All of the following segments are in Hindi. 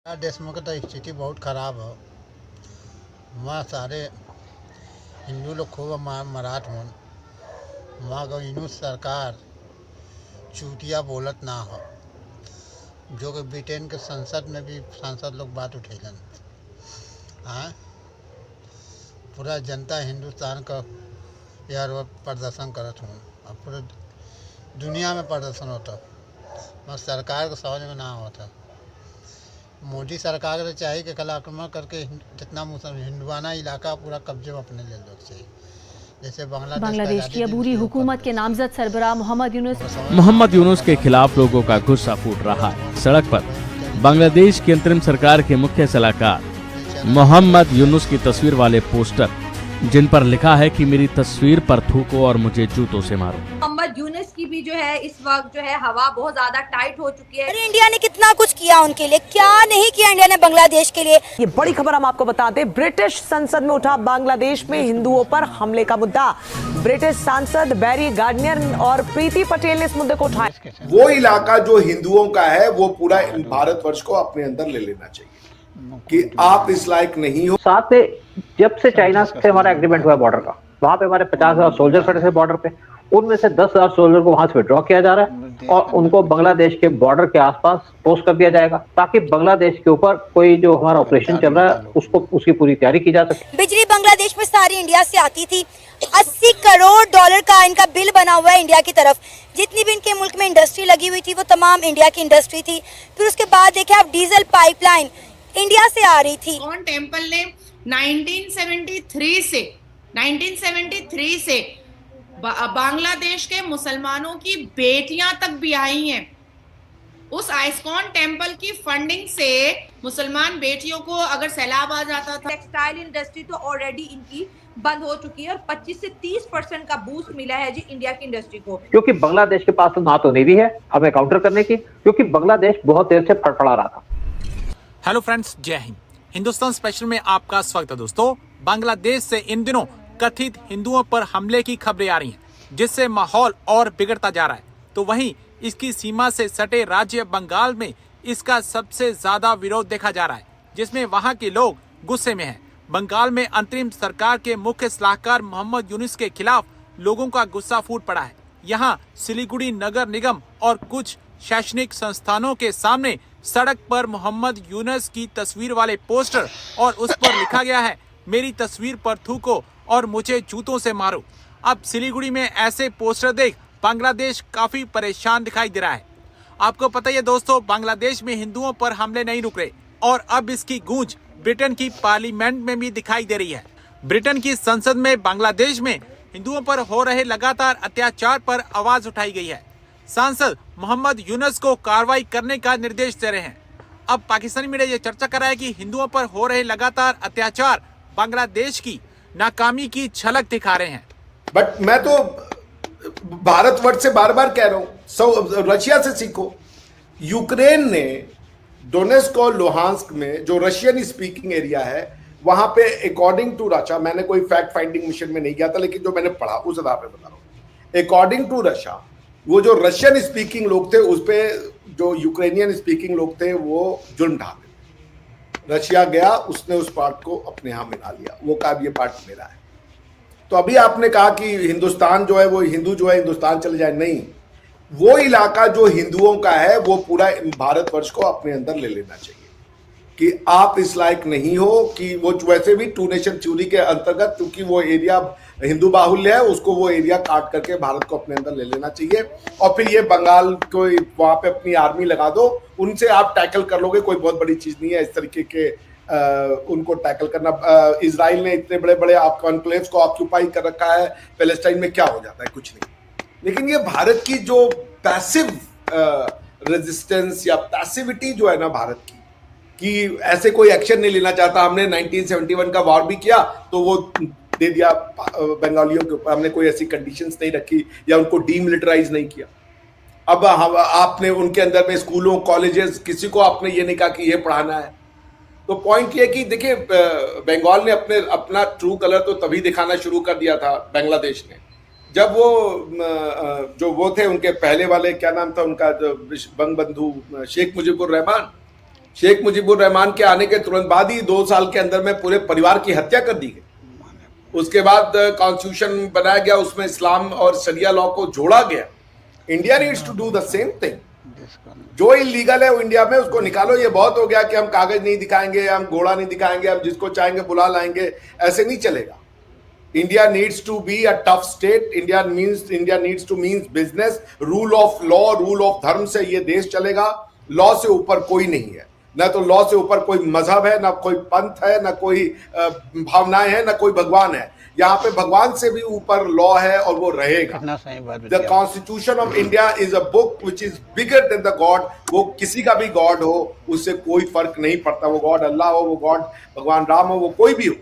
देश में तो स्थिति बहुत खराब है। वहाँ सारे हिंदू लोग खूब मराठ मन वहाँ का इनू सरकार चूतिया बोलत ना हो, जो कि ब्रिटेन के संसद में भी सांसद लोग बात उठेलन। हाँ, पूरा जनता हिंदुस्तान का यार वो प्रदर्शन करत हूँ। अब पूरे दुनिया में प्रदर्शन होता, मगर सरकार को समझ में ना होता। मोदी सरकार को चाहिए कि कल आक्रमण करके जितना हिंदुआना इलाका पूरा कब्जे में अपने ले लो चाहिए, जैसे बांग्लादेश की अबूरी हुकूमत के नामजद सरबराह मोहम्मद यूनुस के खिलाफ लोगों का गुस्सा फूट रहा है। सड़क पर बांग्लादेश की अंतरिम सरकार के मुख्य सलाहकार मोहम्मद यूनुस की तस्वीर वाले पोस्टर, जिन पर लिखा है कि मेरी तस्वीर पर थूको और मुझे जूतों से मारो। मोहम्मद यूनुस की भी जो है इस वक्त जो है हवा बहुत ज्यादा टाइट हो चुकी है। अरे इंडिया ने कितना कुछ किया उनके लिए, क्या नहीं किया इंडिया ने बांग्लादेश के लिए। ये बड़ी खबर हम आपको बताते हैं। ब्रिटिश संसद में उठा बांग्लादेश में हिंदुओं पर हमले का मुद्दा। ब्रिटिश सांसद बैरी गार्डियर और प्रीति पटेल ने इस मुद्दे को उठाया। वो इलाका जो हिंदुओं का है वो पूरा भारतवर्ष को अपने अंदर ले लेना चाहिए कि आप इस लायक नहीं हो। साथ में जब से चाइना से हमारा एग्रीमेंट हुआ बॉर्डर का, वहां पे हमारे 50,000 सोल्जर खड़े थे बॉर्डर पे, उनमें से 10,000 सोल्जर को वहां से विड्रॉ किया जा रहा है और उनको बांग्लादेश के बॉर्डर के आसपास पोस्ट कर दिया जाएगा, ताकि बांग्लादेश के ऊपर कोई जो हमारा ऑपरेशन चल रहा है उसको उसकी पूरी तैयारी की जा सके। बिजली बांग्लादेश में सारी इंडिया से आती थी। 80 करोड़ डॉलर का इनका बिल बना हुआ है इंडिया की तरफ। जितनी भी इनके मुल्क में इंडस्ट्री लगी हुई थी वो तमाम इंडिया की इंडस्ट्री थी। फिर उसके बाद देखे आप डीजल पाइपलाइन इंडिया से आ रही थी। इस्कॉन टेम्पल ने 1973 से बांग्लादेश के मुसलमानों की बेटियां तक भी आई हैं। उस इस्कॉन टेम्पल की फंडिंग से मुसलमान बेटियों को अगर सैलाब आ जाता था। टेक्सटाइल इंडस्ट्री तो ऑलरेडी इनकी बंद हो चुकी है और 25 से 30% का बूस्ट मिला है जी इंडिया की इंडस्ट्री को, क्योंकि बांग्लादेश के पास ना तो नेवी है हमें काउंटर करने की, क्योंकि बांग्लादेश बहुत देर से फड़फड़ा रहा था। हेलो फ्रेंड्स, जय हिंद। हिंदुस्तान स्पेशल में आपका स्वागत है। दोस्तों, बांग्लादेश से इन दिनों कथित हिंदुओं पर हमले की खबरें आ रही हैं, जिससे माहौल और बिगड़ता जा रहा है। तो वहीं इसकी सीमा से सटे राज्य बंगाल में इसका सबसे ज्यादा विरोध देखा जा रहा है, जिसमें वहां के लोग गुस्से में हैं। बंगाल में अंतरिम सरकार के मुख्य सलाहकार मोहम्मद यूनुस के खिलाफ लोगों का गुस्सा फूट पड़ा है। यहाँ सिलीगुड़ी नगर निगम और कुछ शैक्षणिक संस्थानों के सामने सड़क पर मोहम्मद यूनुस की तस्वीर वाले पोस्टर और उस पर लिखा गया है, मेरी तस्वीर पर थूको और मुझे जूतों से मारो। अब सिलीगुड़ी में ऐसे पोस्टर देख बांग्लादेश काफी परेशान दिखाई दे रहा है। आपको पता ही है दोस्तों, बांग्लादेश में हिंदुओं पर हमले नहीं रुक रहे और अब इसकी गूंज ब्रिटेन की पार्लियामेंट में भी दिखाई दे रही है। ब्रिटेन की संसद में बांग्लादेश में हिंदुओं पर हो रहे लगातार अत्याचार पर आवाज उठाई गई है। सांसद मोहम्मद यूनुस को कार्रवाई करने का निर्देश दे रहे हैं। अब पाकिस्तानी मीडिया ये चर्चा कर रहा है कि हिंदुओं पर हो रहे लगातार अत्याचार बांग्लादेश की नाकामी की झलक दिखा रहे हैं। बट मैं तो भारतवर्ष से बार बार कह रहा हूं, रशिया से सीखो। यूक्रेन ने डोनेस्क और लुहांस्क में जो रशियन स्पीकिंग एरिया है, वहां पे अकॉर्डिंग टू रशिया, मैंने कोई फैक्ट फाइंडिंग मिशन में नहीं गया था, लेकिन जो मैंने पढ़ा उस आधार पर बता रहा हूं। अकॉर्डिंग टू रशिया, वो जो रशियन स्पीकिंग लोग थे उस पे जो यूक्रेनियन स्पीकिंग लोग थे वो जुल्म ढाते। रशिया गया, उसने उस पार्ट को अपने यहां मिला लिया, वो कहा ये पार्ट मेरा है। तो अभी आपने कहा कि हिंदुस्तान जो है वो हिंदू जो है हिंदुस्तान चले जाए, नहीं, वो इलाका जो हिंदुओं का है वो पूरा भारतवर्ष को अपने अंदर ले लेना चाहिए कि आप इस लायक नहीं हो कि वो वैसे भी टू नेशन थ्योरी के अंतर्गत, क्योंकि वो एरिया हिंदू बाहुल्य है, उसको वो एरिया काट करके भारत को अपने अंदर ले लेना चाहिए। और फिर ये बंगाल को वहां पे अपनी आर्मी लगा दो, उनसे आप टैकल कर लोगे, कोई बहुत बड़ी चीज नहीं है इस तरीके के उनको टैकल करना। इजराइल ने इतने बड़े बड़े कॉन्क्लेव्स को ऑक्यूपाई कर रखा है, पैलेस्टाइन में क्या हो जाता है, कुछ नहीं। लेकिन ये भारत की जो पैसिव रेजिस्टेंस या पैसिविटी जो है ना भारत की, कि ऐसे कोई एक्शन नहीं लेना चाहता। हमने 1971 का वॉर भी किया तो वो दे दिया बंगालियों के ऊपर, हमने कोई ऐसी कंडीशंस नहीं रखी या उनको डीमिलिटराइज नहीं किया। अब आपने उनके अंदर में स्कूलों कॉलेजेस किसी को आपने ये नहीं कहा कि ये पढ़ाना है। तो पॉइंट ये कि देखिए, बंगाल ने अपना ट्रू कलर तो तभी दिखाना शुरू कर दिया था बांग्लादेश ने, जब वो थे उनके पहले वाले, क्या नाम था उनका, जो बंग बंधु शेख मुजीबुर रहमान, शेख मुजीबुर रहमान के आने के तुरंत बाद ही 2 साल के अंदर में पूरे परिवार की हत्या कर दी गई। उसके बाद कॉन्स्टिट्यूशन बनाया गया, उसमें इस्लाम और शरिया लॉ को जोड़ा गया। India needs to do the same thing. जो इलीगल है वो इंडिया में उसको निकालो। ये बहुत हो गया कि हम कागज नहीं दिखाएंगे, हम घोड़ा नहीं दिखाएंगे, हम जिसको चाहेंगे बुला लाएंगे, ऐसे नहीं चलेगा। India needs to be a tough state. India needs to means business, rule of law, rule of dharma से ये देश चलेगा। लॉ से ऊपर कोई नहीं है, ना तो लॉ से ऊपर कोई मजहब है, ना कोई पंथ है, ना कोई भावनाएं हैं, ना कोई भगवान है। यहाँ पे भगवान से भी ऊपर लॉ है और वो रहेगा। The constitution of India is a book which is bigger than the God. वो किसी का भी गॉड हो, उससे कोई फर्क नहीं पड़ता। वो गॉड अल्लाह हो, वो गॉड भगवान राम हो, वो कोई भी हो,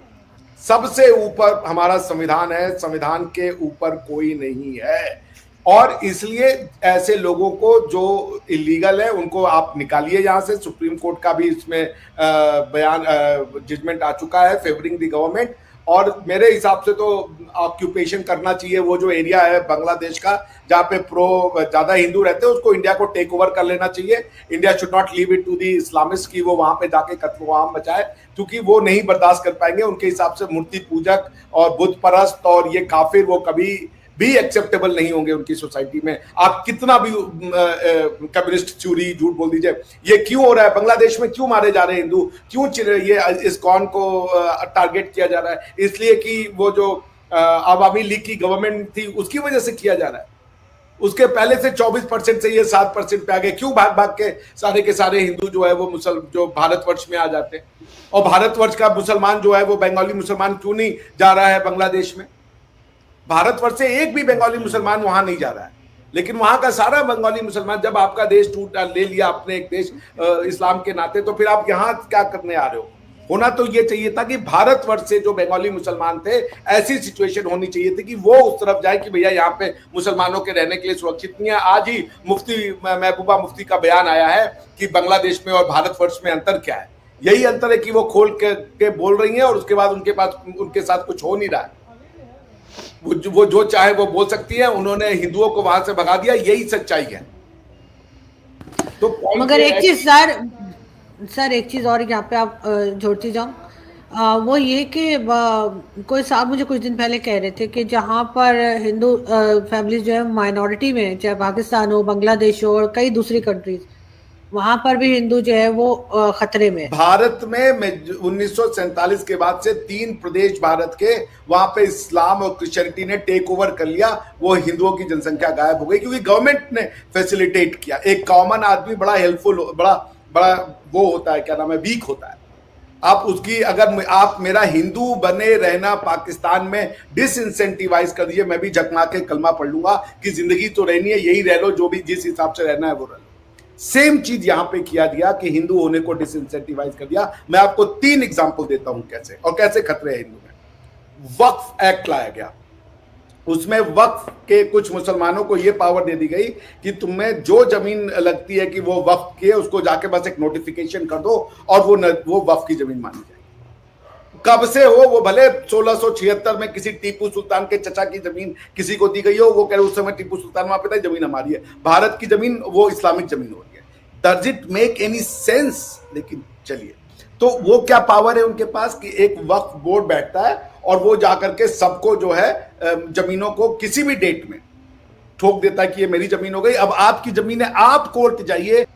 सबसे ऊपर हमारा संविधान है। संविधान के ऊपर कोई नहीं है। और इसलिए ऐसे लोगों को जो इलीगल है उनको आप निकालिए यहाँ से। सुप्रीम कोर्ट का भी इसमें बयान जजमेंट आ चुका है फेवरिंग द गवर्नमेंट। और मेरे हिसाब से तो ऑक्यूपेशन करना चाहिए। वो जो एरिया है बांग्लादेश का जहाँ पे ज्यादा हिंदू रहते हैं, उसको इंडिया को टेक ओवर कर लेना चाहिए। India should not leave it to the Islamist की वो वहां पे जाके कत्ल आम मचाए, क्योंकि वो नहीं बर्दाश्त कर पाएंगे। उनके हिसाब से मूर्ति पूजक और बुत परस्त और ये काफिर वो कभी भी एक्सेप्टेबल नहीं होंगे उनकी सोसाइटी में। आप कितना भी कम्युनिस्ट चोरी झूठ बोल दीजिए, ये क्यों हो रहा है? बांग्लादेश में क्यों मारे जा रहे हैं हिंदू? क्यों ये इस्कॉन को टारगेट किया जा रहा है? इसलिए कि वो जो आवामी लीग की गवर्नमेंट थी उसकी वजह से किया जा रहा है। उसके पहले से 24% से ये 7% पे आ गए। क्यों भाग भाग के सारे हिंदू जो है वो जो भारतवर्ष में आ जाते हैं? और भारतवर्ष का मुसलमान जो है वो बंगाली मुसलमान क्यों नहीं जा रहा है बांग्लादेश में? भारतवर्ष से एक भी बंगाली मुसलमान वहां नहीं जा रहा है, लेकिन वहां का सारा बंगाली मुसलमान, जब आपका देश ले लिया अपने एक देश इस्लाम के नाते, तो फिर आप यहाँ क्या करने आ रहे हो? होना तो ये चाहिए था कि भारतवर्ष से जो बंगाली मुसलमान थे, ऐसी सिचुएशन होनी चाहिए थी कि वो उस तरफ जाए कि भैया यहाँ पे मुसलमानों के रहने के लिए सुरक्षित नहीं है। आज ही मुफ्ती महबूबा मुफ्ती का बयान आया है कि बांग्लादेश में और भारतवर्ष में अंतर क्या है। यही अंतर है कि वो खोल के बोल रही है और उसके बाद उनके साथ कुछ हो नहीं रहा है। वो जो चाहे वो बोल सकती है। उन्होंने हिंदुओं को वहां से भगा दिया, यही सच्चाई है। तो मगर एक चीज सर एक चीज और यहाँ पे आप जोड़ती जाऊं, वो ये कि कोई साहब मुझे कुछ दिन पहले कह रहे थे कि जहाँ पर हिंदू फैमिलीज जो है माइनॉरिटी में, चाहे पाकिस्तान हो, बांग्लादेश हो और कई दूसरी कंट्रीज, वहां पर भी हिंदू जो है वो खतरे में। भारत में 1947 के बाद से 3 प्रदेश भारत के, वहां पे इस्लाम और क्रिश्चियनिटी ने टेक ओवर कर लिया। वो हिंदुओं की जनसंख्या गायब हो गई क्योंकि गवर्नमेंट ने फैसिलिटेट किया। एक कॉमन आदमी बड़ा हेल्पफुल, बड़ा वो होता है, क्या नाम है, वीक होता है। आप उसकी अगर आप मेरा हिंदू बने रहना पाकिस्तान में डिसइंसेंटिवाइज कर दीजिए, मैं भी झकमा के कलमा पढ़ लूंगा कि जिंदगी तो रहनी है, यही रह लो, जो भी जिस हिसाब से रहना है वो रह लो। सेम चीज यहां पे किया गया कि हिंदू होने को डिसइंसेंटिवाइज कर दिया। मैं आपको 3 एग्जांपल देता हूं कैसे और कैसे खतरे हैं हिंदू में। वक्फ एक्ट लाया गया, उसमें वक्फ के कुछ मुसलमानों को यह पावर दे दी गई कि तुम्हें जो जमीन लगती है कि वो वक्फ की है, उसको जाके बस एक नोटिफिकेशन कर दो और वो वक्फ की जमीन मानी जाएगी। कब से हो, वो भले 1676 में किसी टीपू सुल्तान के चचा की जमीन किसी को दी गई हो, वो कह रहे उस समय टीपू सुल्तान वहां पे था, जमीन हमारी है। भारत की जमीन वो इस्लामिक जमीन हो रही है। Does it make any sense? लेकिन चलिए, तो वो क्या पावर है उनके पास कि एक वक्फ बोर्ड बैठता है और वो जाकर के सबको जो है जमीनों को किसी भी डेट में ठोक देता है कि ये मेरी जमीन हो गई, अब आपकी जमीन है, आप कोर्ट जाइए।